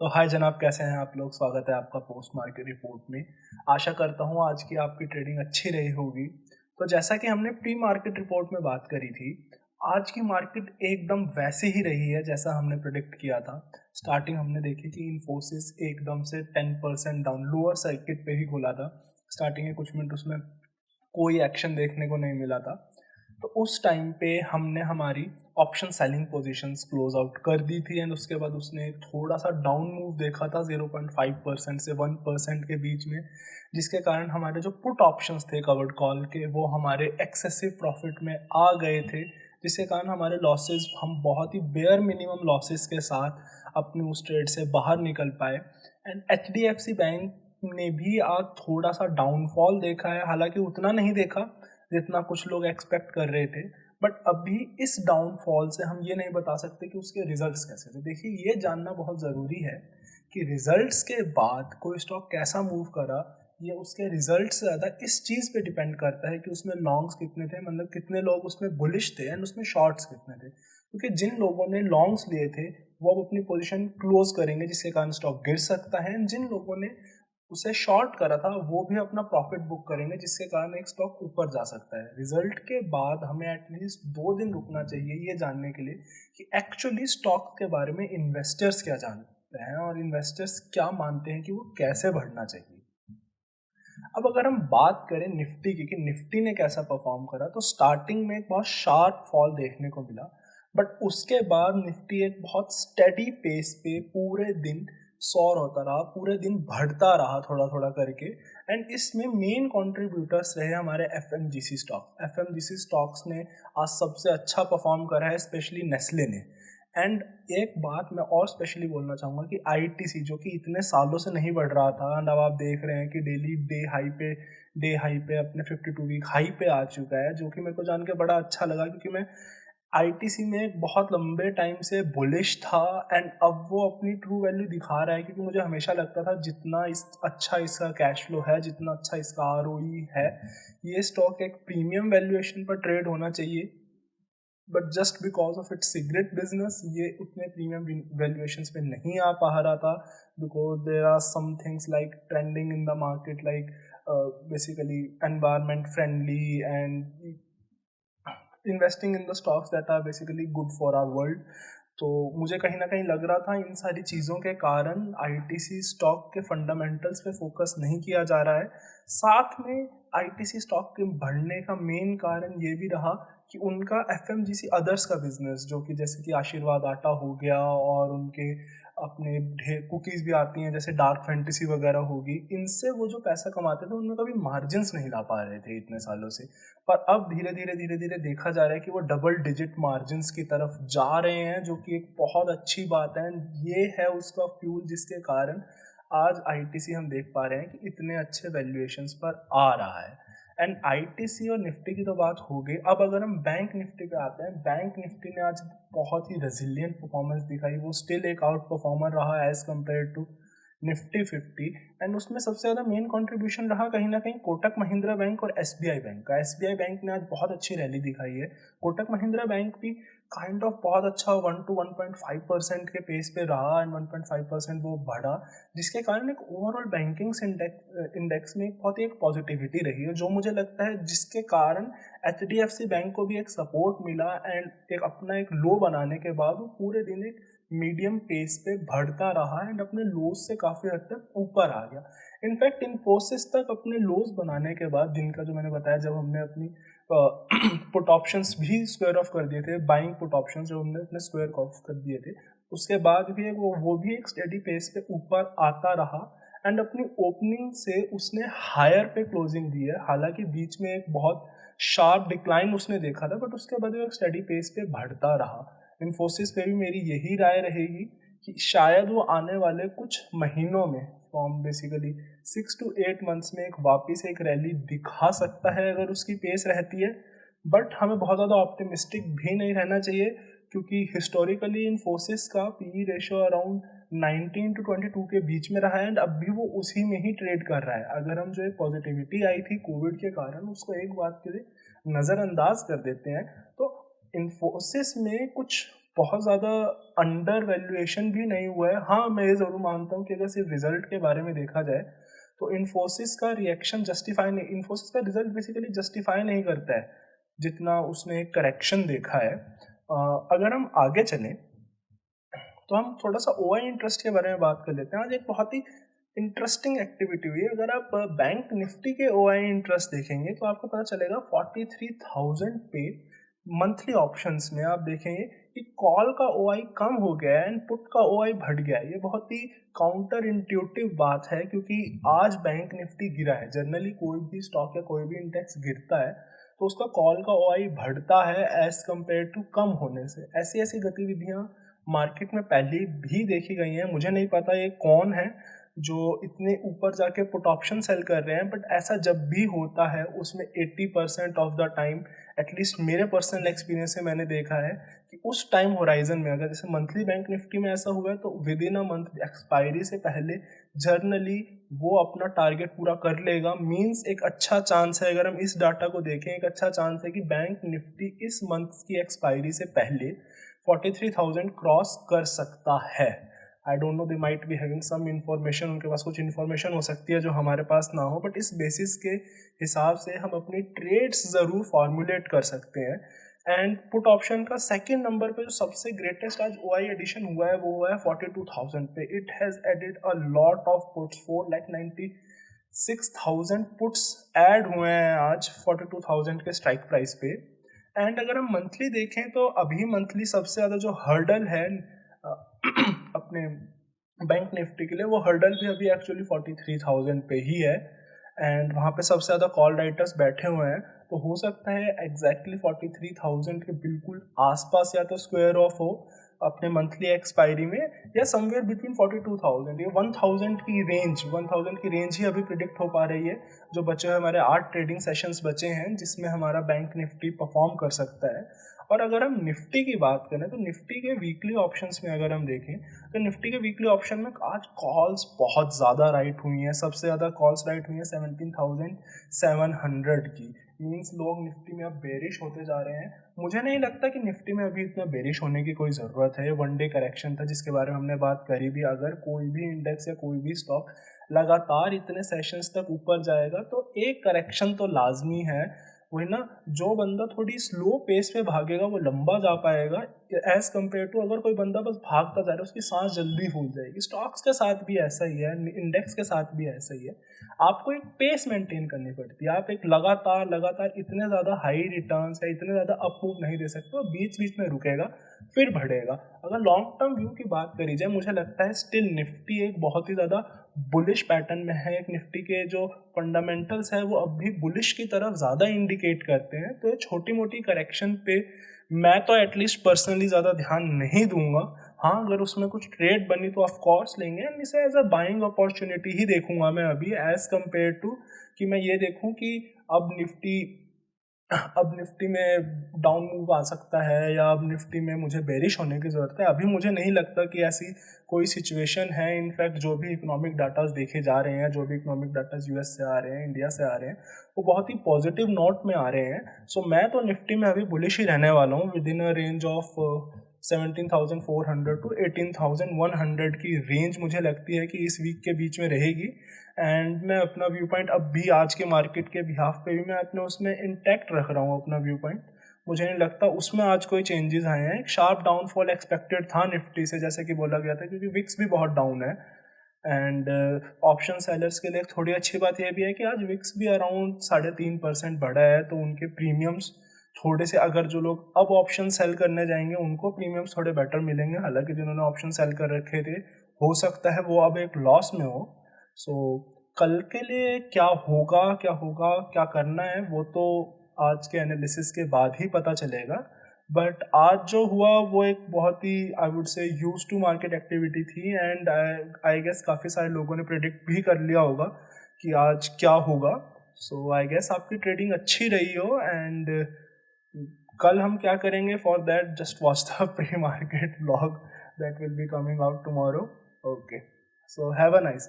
तो हाय जनाब, कैसे हैं आप लोग। स्वागत है आपका पोस्ट मार्केट रिपोर्ट में। आशा करता हूँ आज की आपकी ट्रेडिंग अच्छी रही होगी। तो जैसा कि हमने प्री मार्केट रिपोर्ट में बात करी थी, आज की मार्केट एकदम वैसे ही रही है जैसा हमने प्रिडिक्ट किया था। स्टार्टिंग हमने देखी कि इन्फोसिस एकदम से 10% डाउन लोअर सर्किट पे ही खुला था। स्टार्टिंग के कुछ मिनट उसमें कोई एक्शन देखने को नहीं मिला था। तो उस टाइम पे हमने हमारी option selling positions close out कर दी थी एंड उसके बाद उसने थोड़ा सा डाउन मूव देखा था 0.5% से 1% के बीच में, जिसके कारण हमारे जो पुट ऑप्शंस थे कवर्ड कॉल के वो हमारे एक्सेसिव प्रॉफिट में आ गए थे, जिसके कारण हमारे लॉसेस हम बहुत ही बेयर मिनिमम लॉसेस के साथ अपने उस ट्रेड से बाहर निकल पाए। एंड एचडीएफसी बैंक ने भी आज थोड़ा सा डाउनफॉल देखा है, हालांकि उतना नहीं देखा जितना कुछ लोग एक्सपेक्ट कर रहे थे। बट अभी इस डाउनफॉल से हम ये नहीं बता सकते कि उसके रिजल्ट्स कैसे थे। देखिए, ये जानना बहुत ज़रूरी है कि रिजल्ट्स के बाद कोई स्टॉक कैसा मूव करा, ये उसके रिजल्ट से ज़्यादा इस चीज़ पे डिपेंड करता है कि उसमें लॉन्ग्स कितने थे, मतलब कितने लोग उसमें बुलिश थे एंड उसमें शॉर्ट्स कितने थे। क्योंकि जिन लोगों ने लॉन्ग्स लिए थे वो अब अपनी पोजीशन क्लोज करेंगे, जिसके कारण स्टॉक गिर सकता है। जिन लोगों ने उसे शॉर्ट करा था वो भी अपना प्रॉफिट बुक करेंगे, जिसके कारण एक स्टॉक ऊपर जा सकता है। रिजल्ट के बाद हमें एटलीस्ट 2 दिन रुकना चाहिए ये जानने के लिए कि एक्चुअली स्टॉक के बारे में इन्वेस्टर्स क्या जानते हैं और इन्वेस्टर्स क्या मानते हैं कि वो कैसे बढ़ना चाहिए। अब अगर हम बात करें निफ्टी की कि निफ्टी ने कैसा परफॉर्म करा, तो स्टार्टिंग में एक बहुत शार्प फॉल देखने को मिला। बट उसके बाद निफ्टी एक बहुत स्टेडी पेस पे पूरे दिन सौर होता रहा, पूरे दिन बढ़ता रहा थोड़ा थोड़ा करके। एंड इसमें मेन कंट्रीब्यूटर्स रहे हमारे एफएमजीसी स्टॉक। एफएमजीसी स्टॉक्स ने आज सबसे अच्छा परफॉर्म करा है, स्पेशली नेस्ले ने। एंड एक बात मैं और स्पेशली बोलना चाहूँगा कि आईटीसी जो कि इतने सालों से नहीं बढ़ रहा था, एंड अब आप देख रहे हैं कि डेली डे हाई पे अपने 52 वीक हाई पे आ चुका है, जो कि मेरे को जान के बड़ा अच्छा लगा क्योंकि मैं आईटीसी में बहुत लंबे टाइम से बुलिश था। एंड अब वो अपनी ट्रू वैल्यू दिखा रहा है, क्योंकि मुझे हमेशा लगता था जितना इसका कैश फ्लो है, जितना अच्छा इसका आरओई है, ये स्टॉक एक प्रीमियम वैल्यूएशन पर ट्रेड होना चाहिए। But just because of its cigarette business ये उतने प्रीमियम वैल्यूएशंस पे नहीं आ पा रहा था, because there are some things like trending in the market, like basically environment friendly and investing in the stocks that are basically good for our world. तो मुझे कहीं ना कहीं लग रहा था इन सारी चीज़ों के कारण आईटीसी स्टॉक के फंडामेंटल्स पे फोकस नहीं किया जा रहा है। साथ में आईटीसी स्टॉक के बढ़ने का मेन कारण ये भी रहा कि उनका एफएमजीसी अदर्स का बिजनेस, जो कि जैसे कि आशीर्वाद आटा हो गया और उनके अपने ढेर कुकीज़ भी आती हैं जैसे डार्क फैंटेसी वगैरह होगी, इनसे वो जो पैसा कमाते थे उनमें कभी मार्जिन्स नहीं ला पा रहे थे इतने सालों से। पर अब धीरे धीरे देखा जा रहा है कि वो डबल डिजिट मार्जिन्स की तरफ जा रहे हैं, जो कि एक बहुत अच्छी बात है। ये है उसका फ्यूल जिसके कारण आज आईटीसी हम देख पा रहे हैं कि इतने अच्छे वैल्यूएशंस पर आ रहा है। एंड आईटीसी और निफ्टी की तो बात हो गई। अब अगर हम बैंक निफ्टी पे आते हैं, बैंक निफ्टी ने आज बहुत ही रेजिलियंट परफॉर्मेंस दिखाई। वो स्टिल एक आउट परफॉर्मर रहा as compared to Nifty 50। And उसमें सबसे ज़्यादा मेन कंट्रीब्यूशन रहा कहीं ना कहीं कोटक महिंद्रा बैंक और एसबीआई बैंक का। एसबीआई बैंक ने आज बहुत अच्छी रैली दिखाई है। कोटक महिंद्रा बैंक भी काइंड ऑफ बहुत अच्छा 1 to 1.5% के पेस पे रहा एंड 1.5% वो बढ़ा, जिसके कारण एक ओवरऑल बैंकिंग इंडेक्स में एक बहुत ही एक पॉजिटिविटी रही है, जो मुझे लगता है जिसके कारण एचडीएफसी बैंक को भी एक सपोर्ट मिला। एंड एक अपना एक लो बनाने के बाद वो पूरे दिन एक मीडियम पेस पे बढ़ता रहा एंड अपने लोज से काफ़ी हद तक ऊपर आ गया। इनफैक्ट इन्फोसिस तक अपने लोज बनाने के बाद, दिन का जो मैंने बताया, जब हमने अपनी पुट ऑप्शंस भी स्क्वायर ऑफ कर दिए थे, बाइंग पुट ऑप्शंस जो हमने अपने स्क्वायर ऑफ कर दिए थे, उसके बाद भी वो भी एक स्टेडी पेस पे ऊपर आता रहा। एंड अपनी ओपनिंग से उसने हायर पे क्लोजिंग दी है। हालांकि बीच में एक बहुत शार्प डिक्लाइन उसने देखा था, बट उसके बाद वो एक स्टेडी पेस पे बढ़ता रहा। इन्फोसिस पे भी मेरी यही राय रहेगी कि शायद वो आने वाले कुछ महीनों में, फ्रॉम बेसिकली 6 to 8 मंथ्स में, एक वापस एक रैली दिखा सकता है अगर उसकी पेस रहती है। बट हमें बहुत ज़्यादा ऑप्टिमिस्टिक भी नहीं रहना चाहिए, क्योंकि हिस्टोरिकली इन्फोसिस का पी रेशो अराउंड 19 to 22 के बीच में रहा है एंड अब भी वो उसी में ही ट्रेड कर रहा है। अगर हम जो एक पॉजिटिविटी आई थी कोविड के कारण उसको एक बात के लिए नज़रअंदाज कर देते हैं, तो इन्फोसिस में कुछ बहुत ज़्यादा अंडर वैल्यूएशन भी नहीं हुआ है। हाँ, मैं ये ज़रूर मानता हूँ कि अगर सिर्फ रिजल्ट के बारे में देखा जाए तो इन्फोसिस का रिजल्ट बेसिकली जस्टिफाई नहीं करता है जितना उसने एक करेक्शन देखा है। अगर हम आगे चलें तो हम थोड़ा सा ओआई इंटरेस्ट के बारे में बात कर लेते हैं। आज एक बहुत ही इंटरेस्टिंग एक्टिविटी हुई है। अगर आप बैंक निफ्टी के ओआई इंटरेस्ट देखेंगे तो आपको पता चलेगा 43,000 पे मंथली ऑप्शंस में आप देखेंगे कि कॉल का ओआई कम हो गया है एंड पुट का ओआई बढ़ गया है। ये बहुत ही काउंटर इंट्यूटिव बात है क्योंकि आज बैंक निफ्टी गिरा है। जनरली कोई भी स्टॉक या कोई भी इंडेक्स गिरता है तो उसका कॉल का ओआई बढ़ता है एज कम्पेयर टू कम होने से। ऐसी ऐसी गतिविधियां मार्केट में पहले भी देखी गई हैं। मुझे नहीं पता ये कौन है जो इतने ऊपर जाके पुट ऑप्शन सेल कर रहे हैं, बट ऐसा जब भी होता है उसमें 80% ऑफ द टाइम, एटलीस्ट मेरे पर्सनल एक्सपीरियंस से मैंने देखा है कि उस टाइम होराइजन में अगर जैसे मंथली बैंक निफ्टी में ऐसा हुआ है तो with in a month expiry से पहले जर्नली वो अपना टारगेट पूरा कर लेगा। मींस एक अच्छा चांस है, अगर हम इस डाटा को देखें, एक अच्छा चांस है कि बैंक निफ्टी इस मंथ की एक्सपायरी से पहले 43,000 क्रॉस कर सकता है। I don't know, they might be having some information, उनके पास कुछ इन्फॉर्मेशन हो सकती है जो हमारे पास ना हो, बट इस बेसिस के हिसाब से हम अपनी ट्रेड्स ज़रूर फॉर्मुलेट कर सकते हैं। एंड पुट ऑप्शन का सेकंड नंबर पे जो सबसे ग्रेटेस्ट आज ओआई एडिशन हुआ है वो हुआ है 42,000 पे। It has added a lot of puts, 4,96,000 puts add हुए हैं आज 42,000 के स्ट्राइक प्राइस पे। एंड अगर हम मंथली देखें तो अभी मंथली सबसे ज़्यादा जो हर्डल है अपने बैंक निफ्टी के लिए, वो हर्डल भी अभी एक्चुअली 43,000 पे ही है। एंड वहाँ पे सबसे ज़्यादा कॉल राइटर्स बैठे हुए हैं, तो हो सकता है एग्जैक्टली 43,000 के बिल्कुल आसपास या तो स्क्वायर ऑफ हो अपने मंथली एक्सपायरी में, या समवेयर बिटवीन 42,000 या 1,000 की रेंज ही अभी प्रिडिक्ट हो पा रही है। जो बचे हुए हमारे 8 ट्रेडिंग सेशंस बचे हैं जिसमें हमारा बैंक निफ्टी परफॉर्म कर सकता है। और अगर हम निफ्टी की बात करें तो निफ्टी के वीकली ऑप्शंस में अगर हम देखें तो निफ्टी के वीकली ऑप्शन में आज कॉल्स बहुत ज़्यादा राइट हुई हैं। सबसे ज़्यादा कॉल्स राइट हुई हैं 17,700 की। मीन्स लोग निफ्टी में अब बेरिश होते जा रहे हैं। मुझे नहीं लगता कि निफ्टी में अभी इतना बेरिश होने की कोई ज़रूरत है। वन डे करेक्शन था जिसके बारे में हमने बात करी भी। अगर कोई भी इंडेक्स या कोई भी स्टॉक लगातार इतने सेशंस तक ऊपर जाएगा तो एक करेक्शन तो लाजमी है। वही ना, जो बंदा थोड़ी स्लो पेस पे भागेगा वो लंबा जा पाएगा एज कम्पेयर टू अगर कोई बंदा बस भागता जा रहा है, उसकी सांस जल्दी फूल जाएगी। स्टॉक्स के साथ भी ऐसा ही है, इंडेक्स के साथ भी ऐसा ही है। आपको एक पेस मेंटेन करनी पड़ती है। आप एक लगातार इतने ज़्यादा हाई रिटर्न्स या इतने ज़्यादा अप मूव नहीं दे सकते, वो बीच बीच में रुकेगा फिर बढ़ेगा। अगर लॉन्ग टर्म व्यू की बात करी जाए, मुझे लगता है स्टिल निफ्टी एक बहुत ही ज़्यादा बुलिश पैटर्न में है। एक निफ्टी के जो फंडामेंटल्स है वो अब भी बुलिश की तरफ ज़्यादा इंडिकेट करते हैं। तो छोटी मोटी करेक्शन पे मैं तो एटलीस्ट पर्सनली ज़्यादा ध्यान नहीं दूंगा। हाँ, अगर उसमें कुछ ट्रेड बनी तो ऑफ कोर्स लेंगे एंड इसे एज अ बाइंग अपॉर्चुनिटी ही देखूंगा मैं अभी, एज कम्पेयर टू कि मैं ये देखूं कि अब निफ्टी में डाउन मूव आ सकता है या अब निफ्टी में मुझे बेरिश होने की ज़रूरत है। अभी मुझे नहीं लगता कि ऐसी कोई सिचुएशन है। इनफैक्ट जो भी इकोनॉमिक डाटाज देखे जा रहे हैं, जो भी इकोनॉमिक डाटाज यूएस से आ रहे हैं, इंडिया से आ रहे हैं, वो बहुत ही पॉजिटिव नोट में आ रहे हैं। सो मैं तो निफ्टी में अभी बुलिश ही रहने वाला हूँ। Within a range of 17,400 to 18,100 की रेंज मुझे लगती है कि इस वीक के बीच में रहेगी। एंड मैं अपना व्यू पॉइंट अब भी आज के मार्केट के बिहाफ पे भी मैं अपने उसमें इंटैक्ट रख रहा हूँ अपना व्यू पॉइंट। मुझे नहीं लगता उसमें आज कोई चेंजेस आए हैं। एक शार्प डाउनफॉल एक्सपेक्टेड था निफ्टी से, जैसे कि बोला गया था, क्योंकि विक्स भी बहुत डाउन है। एंड ऑप्शन सेलर्स के लिए थोड़ी अच्छी बात यह भी है कि आज विक्स भी अराउंड 3.5% बढ़ा है, तो उनके प्रीमियम्स थोड़े से, अगर जो लोग अब ऑप्शन सेल करने जाएंगे उनको प्रीमियम्स थोड़े बेटर मिलेंगे। हालांकि जिन्होंने ऑप्शन सेल कर रखे थे हो सकता है वो अब एक लॉस में हो। सो कल के लिए क्या करना है वो तो आज के एनालिसिस के बाद ही पता चलेगा। बट आज जो हुआ वो एक बहुत ही, I would say, used to market activity थी। एंड आई गेस काफ़ी सारे लोगों ने प्रेडिक्ट भी कर लिया होगा कि आज क्या होगा। सो आई गेस आपकी ट्रेडिंग अच्छी रही हो। एंड कल हम क्या करेंगे, for that just watch the pre market vlog that will be coming out tomorrow. Okay, so have a nice